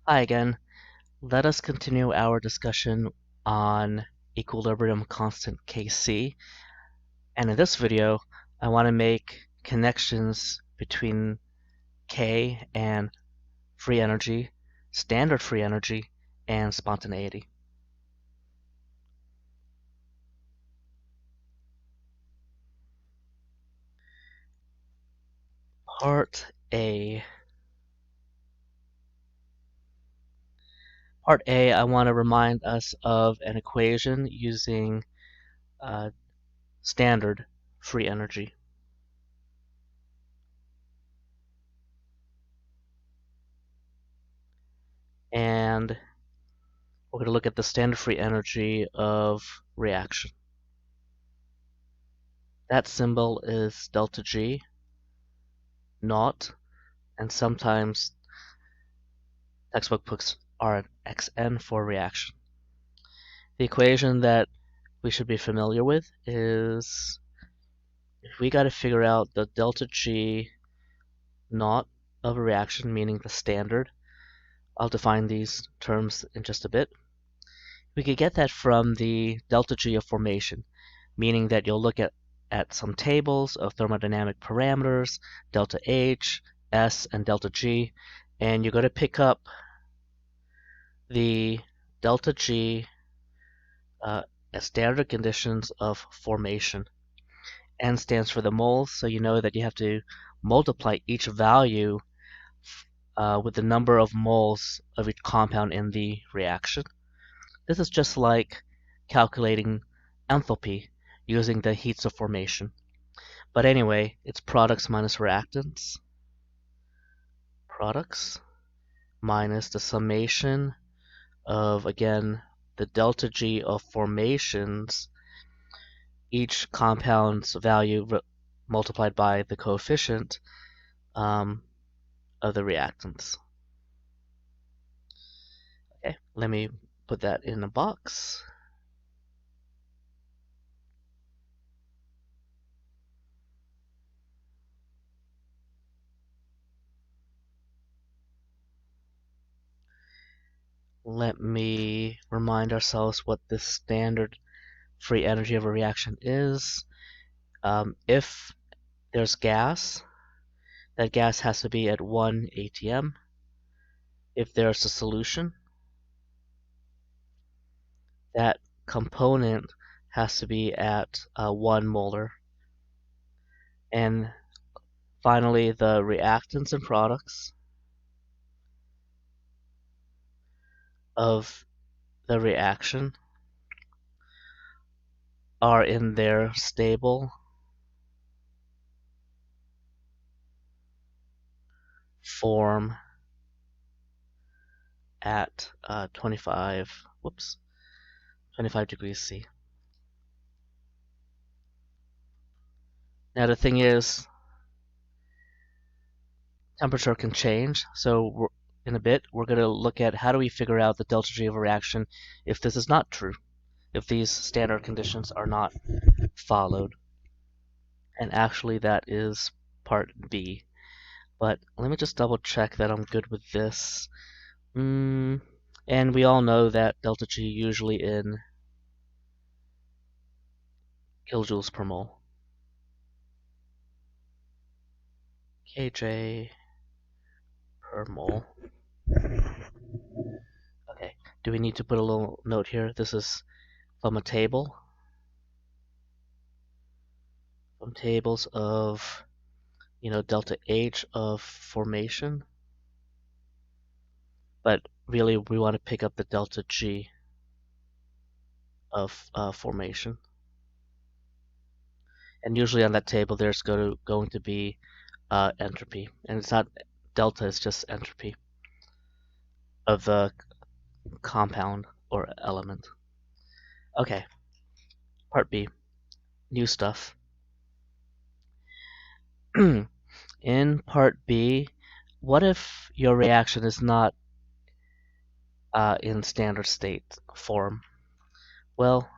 Hi again. Let us continue our discussion on equilibrium constant Kc. And in this video, I want to make connections between K and free energy, standard free energy, and spontaneity. Part A. Part A, I want to remind us of an equation using standard free energy. And we're going to look at the standard free energy of reaction. That symbol is delta G, naught, and sometimes textbook puts Rxn for reaction. The equation that we should be familiar with is if we got to figure out the delta G naught of a reaction, meaning the standard. I'll define these terms in just a bit. We could get that from the delta G of formation, meaning that you'll look at some tables of thermodynamic parameters, delta H, S, and delta G, and you're going to pick up the delta G as standard conditions of formation. N stands for the moles, so you know that you have to multiply each value with the number of moles of each compound in the reaction. This is just like calculating enthalpy using the heats of formation. But anyway, it's products minus reactants. Products minus the summation of, again, the delta G of formations, each compound's value multiplied by the coefficient of the reactants. Okay, let me put that in a box. Let me remind ourselves what the standard free energy of a reaction is. If there's gas, that gas has to be at 1 atm. If there's a solution, that component has to be at 1 molar. And finally, the reactants and products of the reaction are in their stable form at 25 degrees C. Now the thing is, temperature can change, so in a bit we're going to look at how do we figure out the delta G of a reaction if this is not true, if these standard conditions are not followed. And actually that is part B. But let me just double check that I'm good with this. And we all know that delta G usually in kilojoules per mole. Kj per mole. Okay, do we need to put a little note here? This is from a table. From tables of, delta H of formation. But really we want to pick up the delta G of formation. And usually on that table there's going to be entropy. And it's not delta, it's just entropy of the compound or element. Okay, part B, new stuff. In part B, what if your reaction is not in standard state form? Well,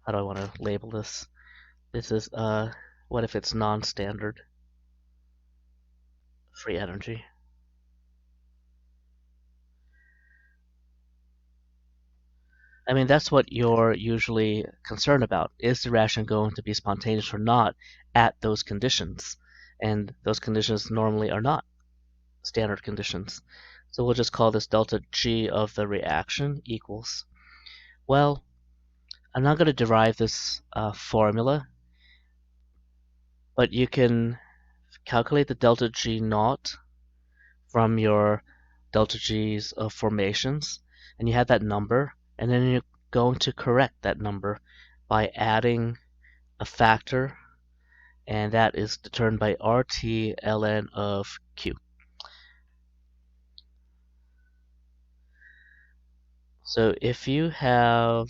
how do I want to label this? This is what if it's non-standard free energy? I mean, that's what you're usually concerned about. Is the reaction going to be spontaneous or not at those conditions? And those conditions normally are not standard conditions. So we'll just call this delta G of the reaction equals, well, I'm not going to derive this formula, but you can calculate the delta G naught from your delta G's of formations, and you have that number, and then you're going to correct that number by adding a factor, and that is determined by RT ln of Q. So if you have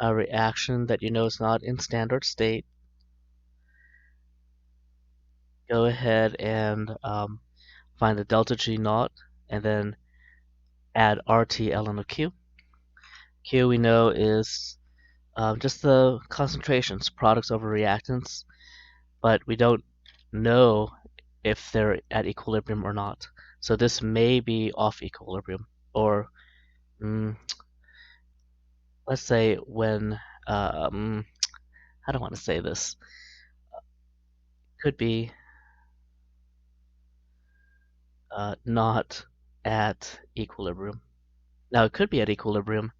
a reaction that you know is not in standard state, go ahead and find the delta G naught, and then add RT ln of Q. Q we know is just the concentrations, products over reactants, but we don't know if they're at equilibrium or not. So this may be off equilibrium, or let's say when, how do I want to say this? Could be not at equilibrium. Now it could be at equilibrium.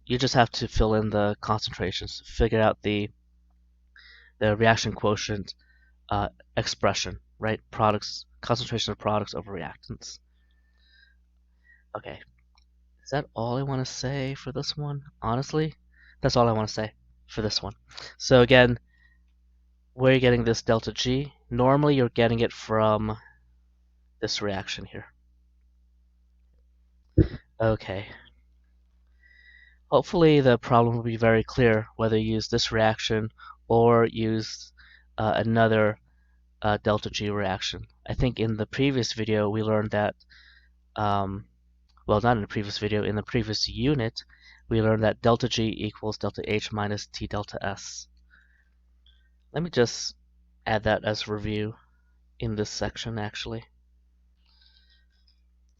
You just have to fill in the concentrations, figure out the reaction quotient expression, right? Products, concentration of products over reactants. Okay, is that all I want to say for this one? Honestly, that's all I want to say for this one. So again, where you're getting this delta G, normally you're getting it from this reaction here. Okay. Hopefully the problem will be very clear whether you use this reaction or use another delta G reaction. I think in the previous video we learned that, well, not in the previous video, in the previous unit, we learned that delta G equals delta H minus T delta S. Let me just add that as review in this section, actually.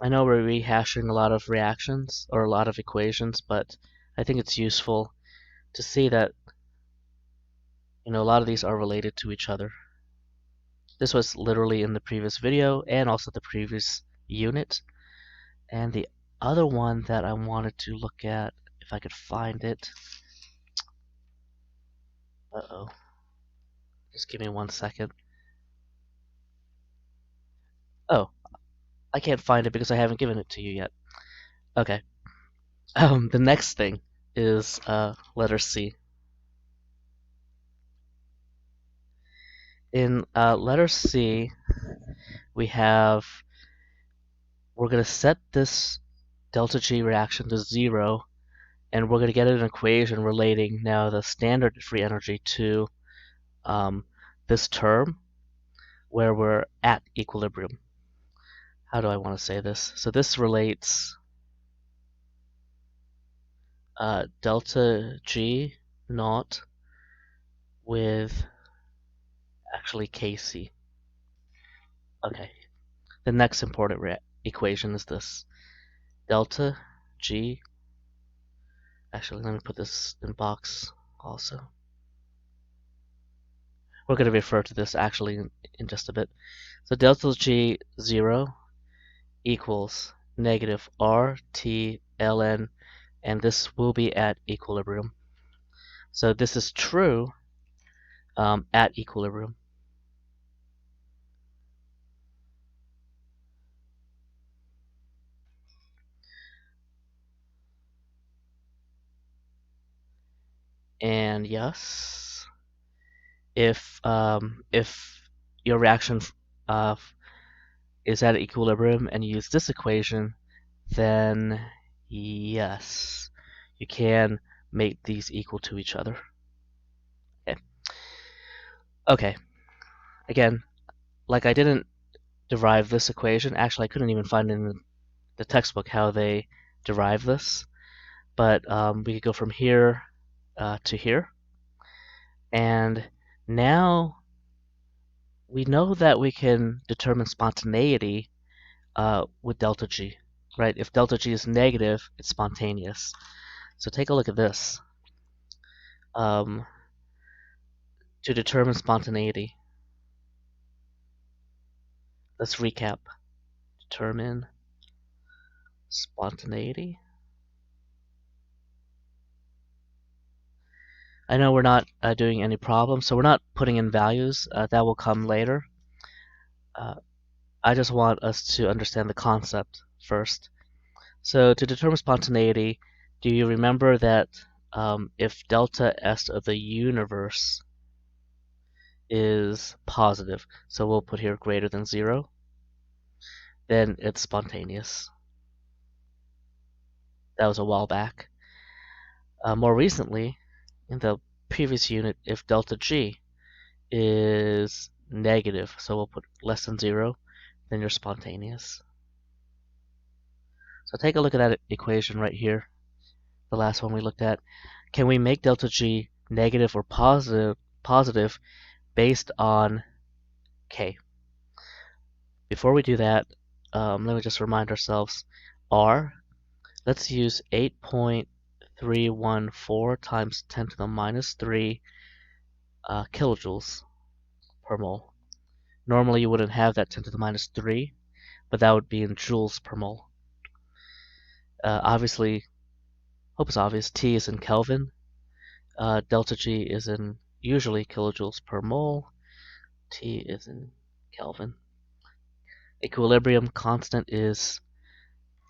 I know we're rehashing a lot of reactions or a lot of equations, but I think it's useful to see that, a lot of these are related to each other. This was literally in the previous video and also the previous unit. And the other one that I wanted to look at, if I could find it. Uh-oh. Just give me 1 second. Oh, I can't find it because I haven't given it to you yet. Okay. The next thing is letter C. In letter C, we're going to set this delta G reaction to 0, and we're going to get an equation relating now the standard free energy to this term where we're at equilibrium. How do I want to say this? So this relates delta G naught with actually Kc. Okay. The next important equation is this. Delta G. Actually, let me put this in box also. We're going to refer to this actually in just a bit. So delta G 0 equals negative RT ln, and this will be at equilibrium. So this is true at equilibrium. And yes, if your reaction is at equilibrium and you use this equation, then yes, you can make these equal to each other. Okay. Again, like I didn't derive this equation. Actually, I couldn't even find in the textbook how they derive this. But we could go from here to here. And now we know that we can determine spontaneity with delta G. right? If delta G is negative, it's spontaneous. So take a look at this. To determine spontaneity, let's recap. Determine spontaneity. I know we're not doing any problems, so we're not putting in values. That will come later. I just want us to understand the concept first. So to determine spontaneity, do you remember that if delta S of the universe is positive, so we'll put here greater than 0, then it's spontaneous. That was a while back. More recently, in the previous unit, if delta G is negative, so we'll put less than 0, then you're spontaneous. So take a look at that equation right here, the last one we looked at. Can we make delta G negative or positive based on K? Before we do that, let me just remind ourselves, R, let's use 8.314 times 10 to the minus 3 kilojoules per mole. Normally you wouldn't have that 10 to the minus 3, but that would be in joules per mole. Obviously, hope it's obvious, T is in Kelvin. Delta G is in usually kilojoules per mole. T is in Kelvin. Equilibrium constant is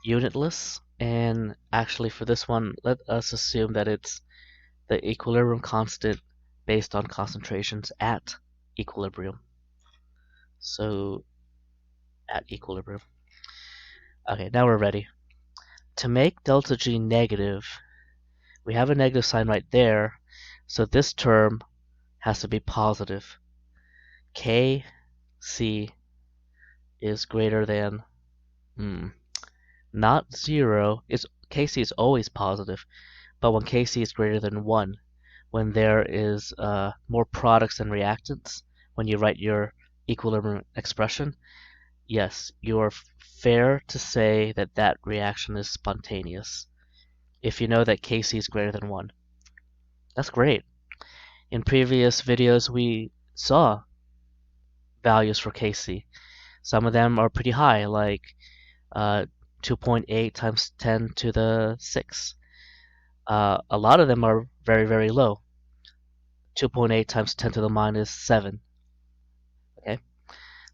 unitless, and actually for this one, let us assume that it's the equilibrium constant based on concentrations at equilibrium. So at equilibrium. Okay, now we're ready. To make delta G negative, we have a negative sign right there, so this term has to be positive. Kc is greater than, not 0. Kc is always positive, but when Kc is greater than 1, when there is more products than reactants, when you write your equilibrium expression, yes, you are fair to say that that reaction is spontaneous if you know that Kc is greater than 1. That's great. In previous videos, we saw values for Kc. Some of them are pretty high, like 2.8 times 10 to the 6. A lot of them are very, very low, 2.8 times 10 to the minus 7. Okay,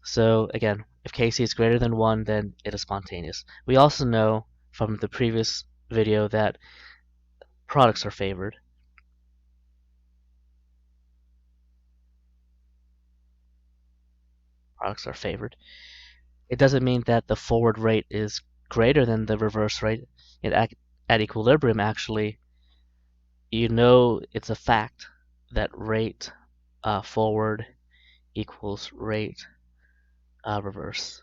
so again, if Kc is greater than 1, then it is spontaneous. We also know from the previous video that products are favored. Products are favored. It doesn't mean that the forward rate is greater than the reverse rate. At equilibrium, actually, you know it's a fact that rate forward equals rate reverse.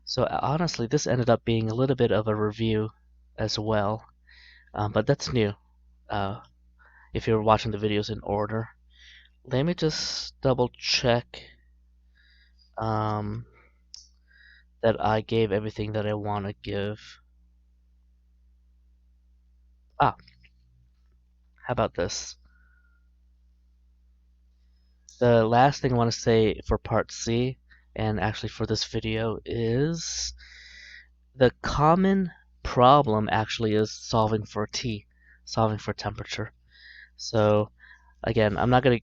So honestly, this ended up being a little bit of a review as well, but that's new. If you're watching the videos in order, let me just double check that I gave everything that I want to give. How about this? The last thing I want to say for part C, and actually for this video, is the common problem actually is solving for T, solving for temperature. So again, we're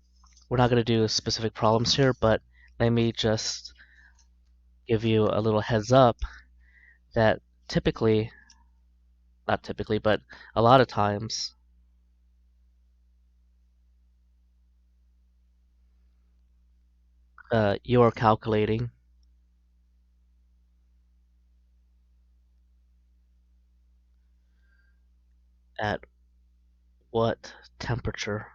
not gonna do specific problems here, but let me just give you a little heads up that not typically, but a lot of times, you are calculating at what temperature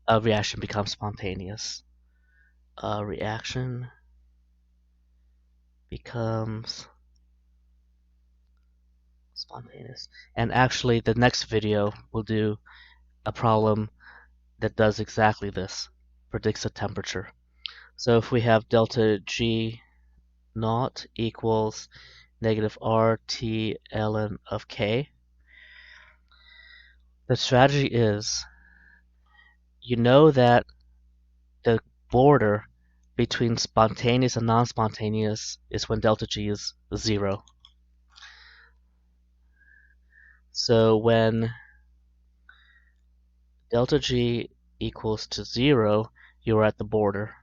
a reaction becomes spontaneous. A reaction becomes spontaneous. And actually, the next video will do a problem that does exactly this, predicts the temperature. So if we have delta G naught equals negative RT ln of K, the strategy is, you know that the border between spontaneous and non-spontaneous is when delta G is 0. So when delta G equals to 0, you're at the border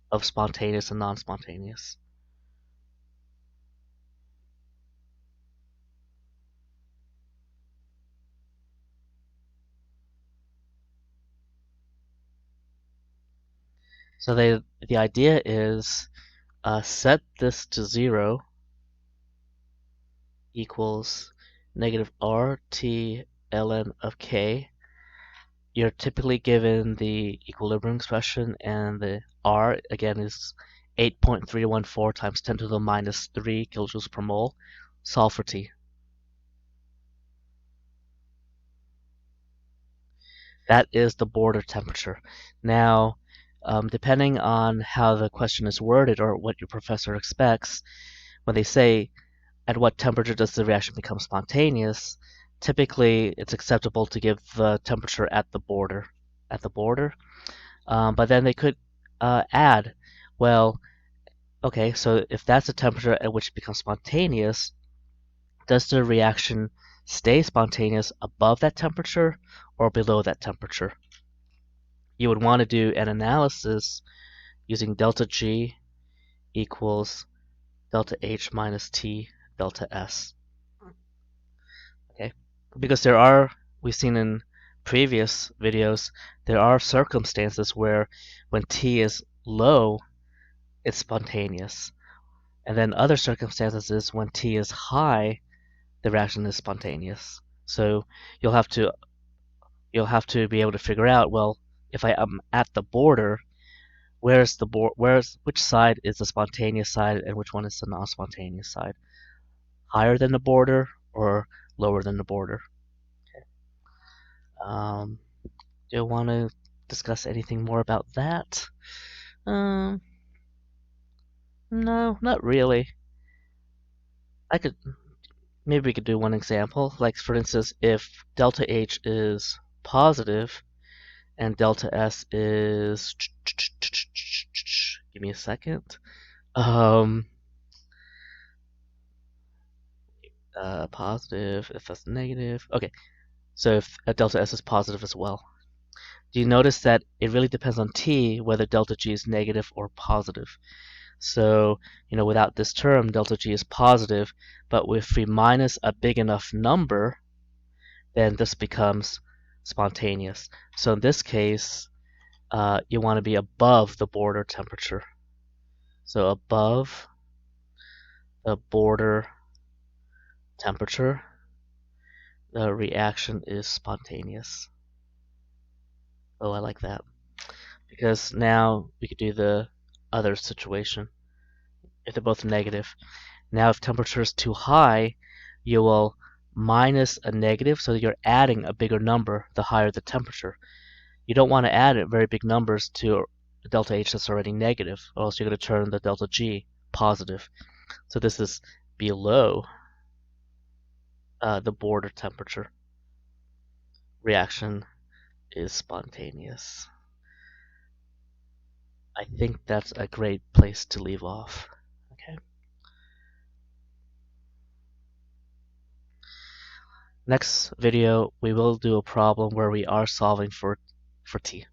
of spontaneous and non-spontaneous. So the idea is set this to 0 equals negative RT ln of K. You're typically given the equilibrium expression, and the R, again, is 8.314 times 10 to the minus 3 kilojoules per mole. Solve for T. That is the border temperature. Now, depending on how the question is worded or what your professor expects, when they say, at what temperature does the reaction become spontaneous, typically it's acceptable to give the temperature at the border. But then they could add, well, okay, so if that's the temperature at which it becomes spontaneous, does the reaction stay spontaneous above that temperature or below that temperature? You would want to do an analysis using delta G equals delta H minus T delta S. Okay, because we've seen in previous videos, there are circumstances where when T is low, it's spontaneous. And then other circumstances is when T is high, the reaction is spontaneous. So you'll have to be able to figure out, well, if I am at the border, which side is the spontaneous side and which one is the non-spontaneous side? Higher than the border or lower than the border? Do you want to discuss anything more about that? Um, no, not really. Maybe we could do one example. Like, for instance, if delta H is positive and delta S is, give me a second. Positive, if that's negative. Okay, so if delta S is positive as well. Do you notice that it really depends on T whether delta G is negative or positive? So, without this term, delta G is positive, but if we minus a big enough number, then this becomes spontaneous. So in this case, you want to be above the border temperature. So above the border temperature, the reaction is spontaneous. Oh, I like that. Because now we could do the other situation. If they're both negative. Now if temperature is too high, you will minus a negative, so you're adding a bigger number the higher the temperature. You don't want to add very big numbers to the delta H that's already negative, or else you're going to turn the delta G positive. So this is below the border temperature. Reaction is spontaneous. I think that's a great place to leave off. Okay. Next video, we will do a problem where we are solving for T.